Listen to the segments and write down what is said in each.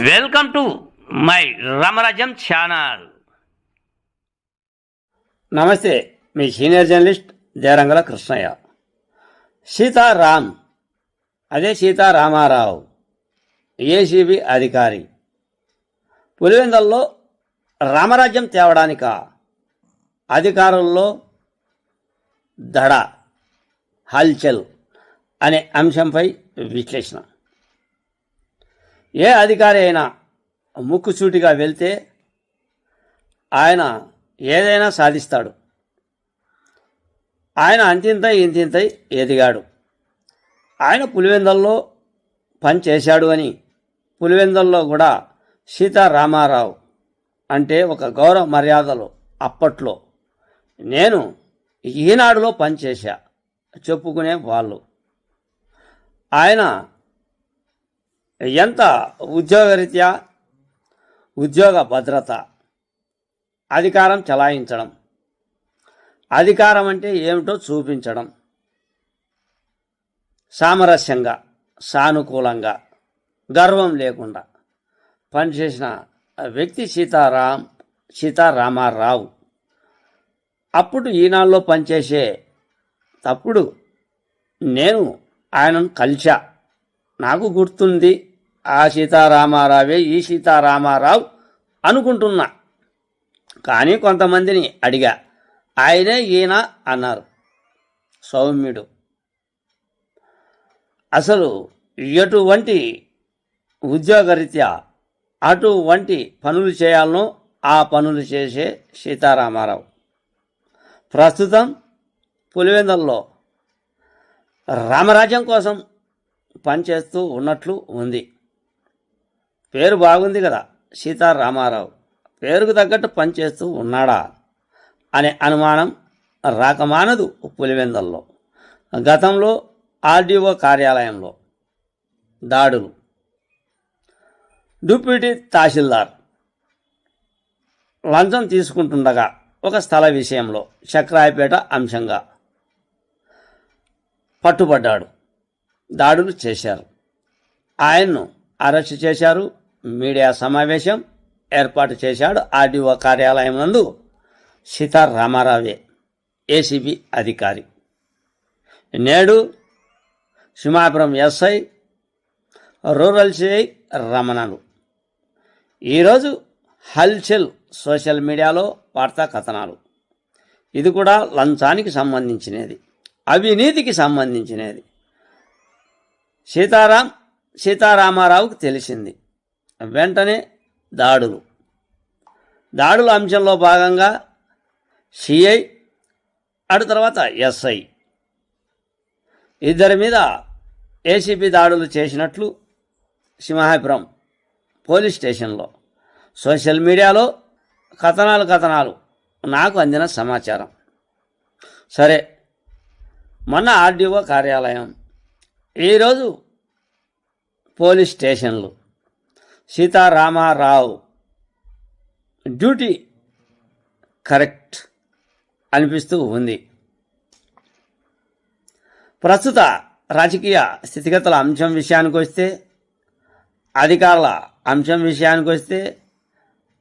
Welcome to my Ramarajyam channel. నమస్తే, మీ senior journalist దేరంగల Krishnaiah. Sitaram, అదే Sitarama Rao, ACB అధికారి. పులివెందల్లో రామరాజ్యం తేవడానిక అధికారుల్లో దడ, హల్చల్ అనే అంశంపై విశ్లేషణ. ఏ అధికారి అయినా ముక్కుసూటిగా వెళ్తే ఆయన ఏదైనా సాధిస్తాడు. ఆయన అంతింతై ఇంతింతై ఎదిగాడు. ఆయన పులివెందల్లో పనిచేశాడు అని పులివెందల్లో కూడా సీతారామారావు అంటే ఒక గౌరవ మర్యాదలు అప్పట్లో నేను ఈనాడులో పనిచేశా చెప్పుకునే వాళ్ళు. ఆయన ఎంత ఉద్యోగరీత్యా ఉద్యోగ భద్రత, అధికారం చలాయించడం, అధికారం అంటే ఏమిటో చూపించడం, సామరస్యంగా సానుకూలంగా గర్వం లేకుండా పనిచేసిన వ్యక్తి సీతారామారావు. అప్పుడు ఈనాడులో పనిచేసే తప్పుడు నేను ఆయనను కలిసా. నాకు గుర్తుంది, ఆ సీతారామారావే ఈ సీతారామారావు అనుకుంటున్నా. కానీ కొంతమందిని అడిగా, ఆయనే ఈయన అన్నారు. సౌమ్యుడు. అసలు ఎటువంటి ఉద్యోగరీత్యా అటువంటి పనులు చేయాలనో ఆ పనులు చేసే సీతారామారావు ప్రస్తుతం పులివెందల్లో రామరాజ్యం కోసం పనిచేస్తూ ఉన్నట్లు ఉంది. పేరు బాగుంది కదా సీతారామారావు, పేరుకు తగ్గట్టు పనిచేస్తూ ఉన్నాడా అనే అనుమానం రాకమానదు. పులివెందల్లో గతంలో ఆర్డీఓ కార్యాలయంలో దాడులు, డిప్యూటీ తహసీల్దార్ లంచం తీసుకుంటుండగా ఒక స్థల విషయంలో చక్రాయపేట అంశంగా పట్టుబడ్డాడు. దాడులు చేశారు. ఆయన్ను అరెస్టు చేశారు. మీడియా సమావేశం ఏర్పాటు చేశాడు ఆర్డీఓ కార్యాలయం నందు సీతారామారావే, ఏసీబీ అధికారి. నేడు సింహాపురం ఎస్ఐ, రూరల్ సిఐ రమణలు. ఈరోజు హల్చల్ సోషల్ మీడియాలో వార్తా కథనాలు. ఇది కూడా లంచానికి సంబంధించినది, అవినీతికి సంబంధించినది. సీతారామారావుకు తెలిసింది. వెంటనే దాడుల అంశంలో భాగంగా సిఐ అటు తర్వాత ఎస్ఐ ఇద్దరి మీద ఏసీబీ దాడులు చేసినట్లు సింహాపురం పోలీస్ స్టేషన్లో సోషల్ మీడియాలో కథనాలు నాకు అందిన సమాచారం. సరే, మొన్న ఆర్డీఓ కార్యాలయం, ఈరోజు పోలీస్ స్టేషన్లు. సీతారామారావు డ్యూటీ కరెక్ట్ అనిపిస్తూ ఉంది. ప్రస్తుత రాజకీయ స్థితిగతుల అంశం విషయానికి వస్తే, అధికారుల అంశం విషయానికి వస్తే,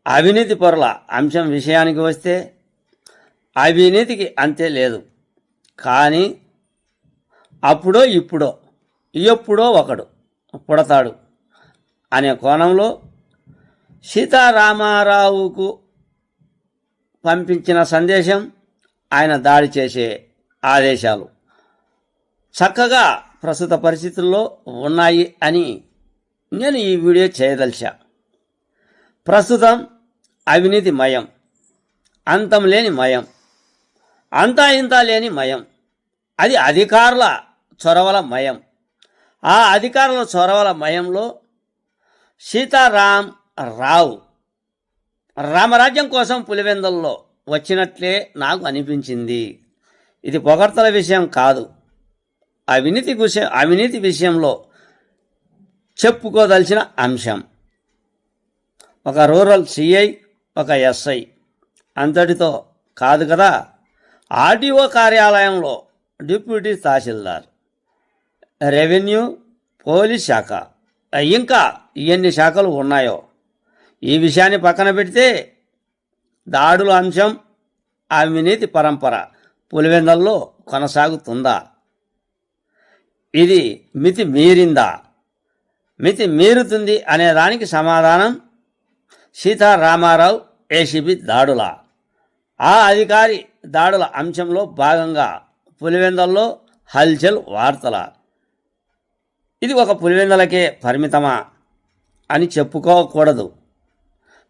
అవినీతి పరుల అంశం విషయానికి వస్తే, అవినీతికి అంతే లేదు. కానీ అప్పుడో ఇప్పుడో ఎప్పుడో ఒకడు పుడతాడు అనే కోణంలో సీతారామారావుకు పంపించిన సందేశం, ఆయన దాడి చేసే ఆదేశాలు చక్కగా ప్రస్తుత పరిస్థితుల్లో ఉన్నాయి అని నేను ఈ వీడియో చేయదలిచా. ప్రస్తుతం అవినీతి మయం, అంతం లేని మయం, అంతా ఇంత లేని మయం. అది అధికారుల చొరవల మయం. ఆ అధికారుల చొరవల మయంలో సీతారామారావు రామరాజ్యం కోసం పులివెందల్లో వచ్చినట్లే నాకు అనిపించింది. ఇది పొగడ్తల విషయం కాదు, అవినీతి విషయంలో చెప్పుకోదలిచిన అంశం. ఒక రూరల్ సిఐ, ఒక ఎస్ఐ అంతటితో కాదు కదా. ఆర్డీఓ కార్యాలయంలో డిప్యూటీ తహసీల్దార్, రెవెన్యూ, పోలీస్ శాఖ, ఇంకా ఎన్ని శాఖలు ఉన్నాయో. ఈ విషయాన్ని పక్కన పెడితే దాడుల అంశం, అవినీతి పరంపర పులివెందల్లో కొనసాగుతుందా? ఇది మితి మీరిందా? మితి మీరుతుంది అనే దానికి సమాధానం సీతారామారావు ఏసీబీ దాడుల. ఆ అధికారి దాడుల అంశంలో భాగంగా పులివెందల్లో హల్చల్ వార్తల. ఇది ఒక పులివెందలకే పరిమితమా అని చెప్పుకోకూడదు.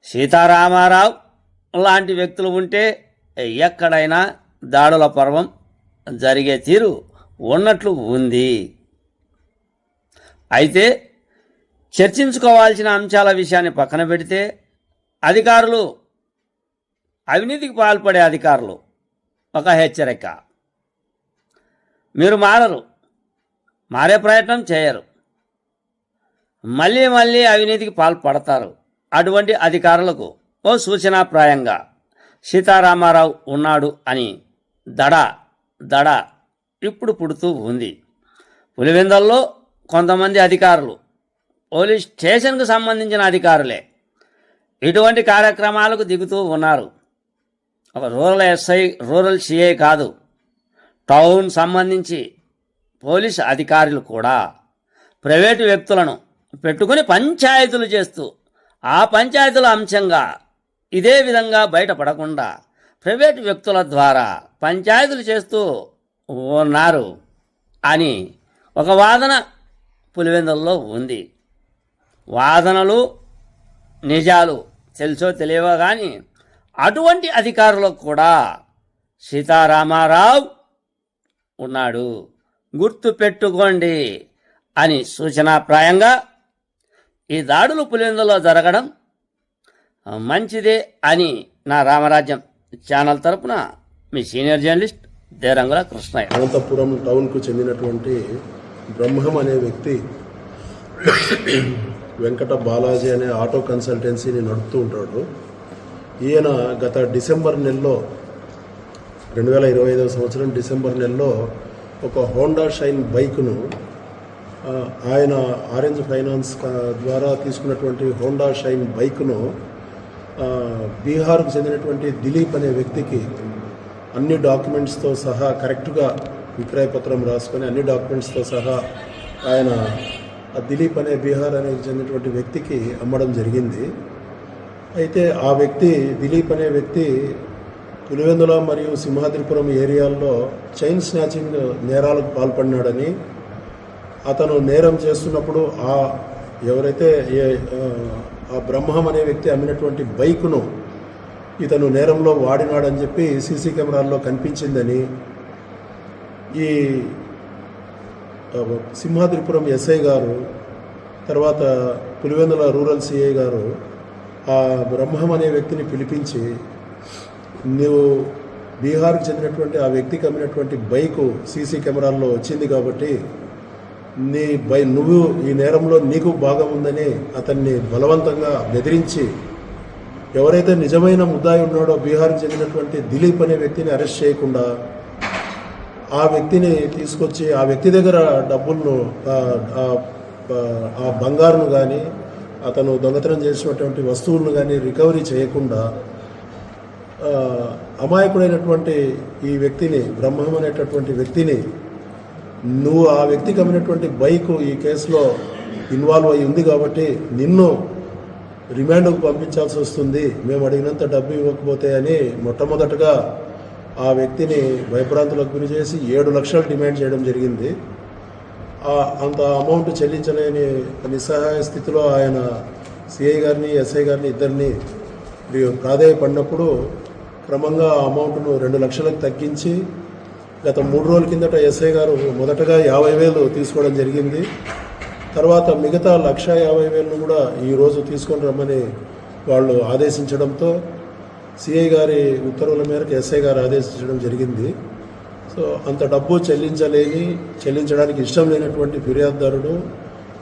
సీతారామారావు లాంటి వ్యక్తులు ఉంటే ఎక్కడైనా దాడుల పర్వం జరిగే తీరు ఉన్నట్లు ఉంది. అయితే చర్చించుకోవాల్సిన అంశాల విషయాన్ని పక్కన పెడితే అధికారులు, అవినీతికి పాల్పడే అధికారులు ఒక హెచ్చరిక. మీరు మారే ప్రయత్నం చేయరు, మళ్ళీ మళ్ళీ అవినీతికి పాల్పడతారు. అటువంటి అధికారులకు ఓ సూచనాప్రాయంగా సీతారామారావు ఉన్నాడు అని దడ ఇప్పుడు పుడుతూ ఉంది. పులివెందల్లో కొంతమంది అధికారులు, పోలీస్ స్టేషన్కు సంబంధించిన అధికారులే ఇటువంటి కార్యక్రమాలకు దిగుతూ ఉన్నారు. ఒక రూరల్ ఎస్ఐ, రూరల్ సిఐ కాదు, టౌన్ సంబంధించి పోలీసు అధికారులు కూడా ప్రైవేటు వ్యక్తులను పెట్టుకుని పంచాయతీలు చేస్తూ, ఆ పంచాయతీల అంశంగా ఇదే విధంగా బయటపడకుండా ప్రైవేటు వ్యక్తుల ద్వారా పంచాయతీలు చేస్తూ ఉన్నారు అని ఒక వాదన పులివెందుల్లో ఉంది. వాదనలు నిజాలు తెలుసో తెలియవో కానీ అటువంటి అధికారులకు కూడా సీతారామారావు ఉన్నాడు, గుర్తు పెట్టుకోండి అని సూచనాప్రాయంగా ఈ దాడులు పులివెందులో జరగడం మంచిదే అని నా రామరాజ్యం ఛానల్ తరపున మీ సీనియర్ జర్నలిస్ట్ దేరంగుల కృష్ణయ్య. అనంతపురం టౌన్కు చెందినటువంటి బ్రహ్మం అనే వ్యక్తి వెంకట బాలాజీ అనే ఆటో కన్సల్టెన్సీని నడుపుతూ ఉంటాడు. ఈయన గత డిసెంబర్ నెలలో 2025 సంవత్సరం డిసెంబర్ నెలలో ఒక హోండా షైన్ బైక్ను ఆయన ఆరెంజ్ ఫైనాన్స్ ద్వారా తీసుకున్నటువంటి హోండా షైన్ బైక్ను బీహార్కు చెందినటువంటి దిలీప్ అనే వ్యక్తికి అన్ని డాక్యుమెంట్స్తో సహా కరెక్ట్గా విక్రయ పత్రం రాసుకొని అన్ని డాక్యుమెంట్స్తో సహా ఆయన దిలీప్ అనే బీహార్ అనేది చెందినటువంటి వ్యక్తికి అమ్మడం జరిగింది. అయితే ఆ వ్యక్తి, దిలీప్ అనే వ్యక్తి పులివెందుల మరియు సింహాద్రిపురం ఏరియాల్లో చైన్ స్నాచింగ్ నేరాలకు పాల్పడినాడని, అతను నేరం చేస్తున్నప్పుడు ఎవరైతే ఆ బ్రహ్మం అనే వ్యక్తి అమ్మినటువంటి బైకును ఇతను నేరంలో వాడినాడని చెప్పి సీసీ కెమెరాల్లో కనిపించిందని ఈ సింహాద్రిపురం ఎస్ఐ గారు, తర్వాత పులివెందుల రూరల్ సిఐ గారు ఆ బ్రహ్మం అనే వ్యక్తిని పిలిపించి, నువ్వు బీహార్కి చెందినటువంటి ఆ వ్యక్తికి అమ్మినటువంటి బైకు సీసీ కెమెరాల్లో వచ్చింది కాబట్టి నువ్వు ఈ నేరంలో నీకు భాగం ఉందని అతన్ని బలవంతంగా బెదిరించి, ఎవరైతే నిజమైన ముద్దాయి ఉన్నాడో బీహార్కి చెందినటువంటి దిలీప్ అనే వ్యక్తిని అరెస్ట్ చేయకుండా ఆ వ్యక్తిని తీసుకొచ్చి ఆ వ్యక్తి దగ్గర డబ్బులను, ఆ బంగారును కానీ అతను దొంగతనం చేసినటువంటి వస్తువులను కానీ రికవరీ చేయకుండా అమాయకుడైనటువంటి ఈ వ్యక్తిని, బ్రహ్మం అనేటటువంటి వ్యక్తిని, నువ్వు ఆ వ్యక్తికి అమ్మినటువంటి బైకు ఈ కేసులో ఇన్వాల్వ్ అయి ఉంది కాబట్టి నిన్ను రిమాండ్కు పంపించాల్సి వస్తుంది, మేము అడిగినంత డబ్బు ఇవ్వకపోతే అని మొట్టమొదటగా ఆ వ్యక్తిని భయభ్రాంతులకు గురి చేసి 7 లక్షలు డిమాండ్ చేయడం జరిగింది. అంత అమౌంట్ చెల్లించలేని నిస్సహాయ స్థితిలో ఆయన సిఐ గారిని, ఎస్ఐ గారిని ఇద్దరిని ప్రాధేయపడినప్పుడు క్రమంగా ఆ అమౌంట్ను 2 లక్షలకు తగ్గించి గత 3 రోజుల కిందట ఎస్ఐ గారు మొదటగా 50,000 తీసుకోవడం జరిగింది. తర్వాత మిగతా 1,50,000 కూడా ఈరోజు తీసుకొని రమ్మని వాళ్ళు ఆదేశించడంతో సిఐ గారి ఉత్తర్వుల మేరకు ఎస్ఐ గారు ఆదేశించడం జరిగింది. సో అంత డబ్బు చెల్లించడానికి ఇష్టం లేనటువంటి ఫిర్యాదుదారుడు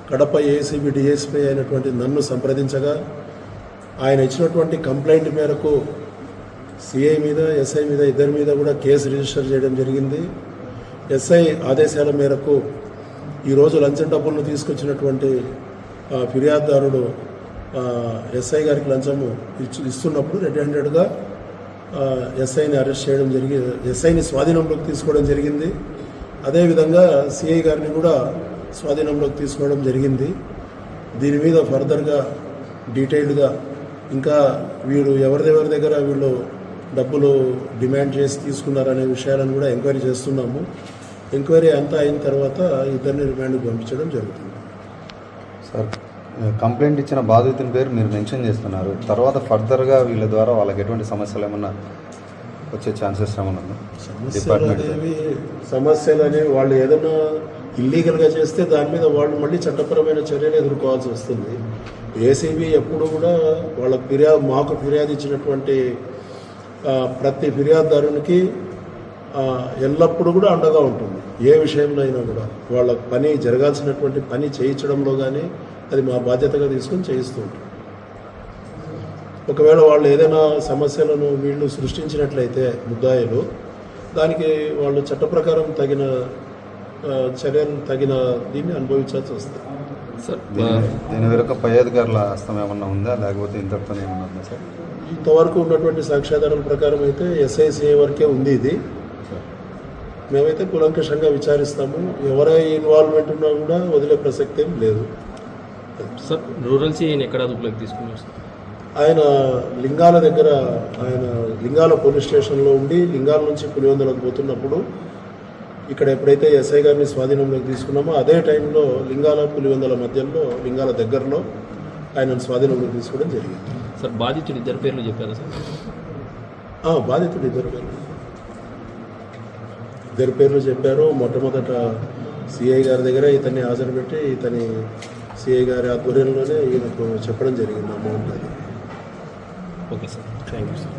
కడప ఏసీబీ డిఎస్పీ అయినటువంటి నన్ను సంప్రదించగా ఆయన ఇచ్చినటువంటి కంప్లైంట్ మేరకు సిఐ మీద, ఎస్ఐ మీద, ఇద్దరి మీద కూడా కేసు రిజిస్టర్ చేయడం జరిగింది. ఎస్ఐ ఆదేశాల మేరకు ఈరోజు లంచం డబ్బులను తీసుకొచ్చినటువంటి ఫిర్యాదుదారుడు ఎస్ఐ గారికి లంచము ఇస్తున్నప్పుడు రెడ్ హ్యాండెడ్గా ఎస్ఐని అరెస్ట్ చేయడం ఎస్ఐని స్వాధీనంలోకి తీసుకోవడం జరిగింది. అదేవిధంగా సిఐ గారిని కూడా స్వాధీనంలోకి తీసుకోవడం జరిగింది. దీని మీద ఫర్దర్గా డీటెయిల్డ్గా ఇంకా వీరు ఎవరి దగ్గర వీళ్ళు డబ్బులు డిమాండ్ చేసి తీసుకున్నారనే విషయాలను కూడా ఎంక్వైరీ చేస్తున్నాము. ఎంక్వైరీ అంతా అయిన తర్వాత ఇద్దరిని రిమాండ్కి పంపించడం జరుగుతుంది. సార్, కంప్లైంట్ ఇచ్చిన బాధితుని పేరు మీరు మెన్షన్ చేస్తున్నారు. తర్వాత ఫర్దర్గా వీళ్ళ ద్వారా వాళ్ళకి ఎటువంటి సమస్యలు ఏమన్నా వచ్చే ఛాన్సెస్ ఏమన్నా ఉందా? సమస్యలు అనేవి వాళ్ళు ఏదైనా ఇల్లీగల్గా చేస్తే దాని మీద వాళ్ళు మళ్ళీ చట్టపరమైన చర్యలు ఎదుర్కోవాల్సి వస్తుంది. ఏసీబీ ఎప్పుడు కూడా మాకు ఫిర్యాదు ఇచ్చినటువంటి ప్రతి ఫిర్యాదుదారునికి ఎల్లప్పుడూ కూడా అండగా ఉంటుంది. ఏ విషయంలో అయినా కూడా వాళ్ళ పని జరగాల్సినటువంటి పని చేయించడంలో కానీ అది మా బాధ్యతగా తీసుకొని చేయిస్తూ ఉంటాం. ఒకవేళ వాళ్ళు ఏదైనా సమస్యలను వీళ్ళు సృష్టించినట్లయితే ముద్దాయిలు దానికి వాళ్ళు చట్ట ప్రకారం తగిన చర్యలు దీన్ని అనుభవించాల్సి వస్తుంది. సార్, దీని వెనుక పై అధికారుల హస్తం ఏమన్నా ఉందా, లేకపోతే ఇంతటితోనే ఏమన్నా ఉందా సార్? ఇంతవరకు ఉన్నటువంటి సాక్ష్యాధారాల ప్రకారం అయితే ఎస్ఐసిఐ వరకే ఉంది. ఇది మేమైతే కూలంకషంగా విచారిస్తాము. ఎవరై ఇన్వాల్వ్మెంట్ ఉన్నా కూడా వదిలే ప్రసక్తి ఏం లేదు. సార్, రూరల్ సిఐని ఎక్కడ అదుపులోకి తీసుకున్నారు సార్? ఆయన లింగాల పోలీస్ స్టేషన్లో ఉండి లింగాల నుంచి పులివెందులకు పోతున్నప్పుడు ఇక్కడ ఎప్పుడైతే ఎస్ఐ గారిని స్వాధీనంలోకి తీసుకున్నామో అదే టైంలో లింగాల పులివెందుల మధ్యలో లింగాల దగ్గరలో ఆయనను స్వాధీనంలోకి తీసుకోవడం జరిగింది. సార్, బాధితుడు ఇద్దరు పేర్లు చెప్పారా సార్? బాధితుడు ఇద్దరు పేర్లు చెప్పారు. మొట్టమొదట సిఐ గారి దగ్గర ఇతన్ని హాజరు పెట్టి ఇతని సిఐ గారి ఆధ్వర్యంలోనే ఈయనకు చెప్పడం జరిగింది అమౌంట్ అది. Okay sir, thank you sir.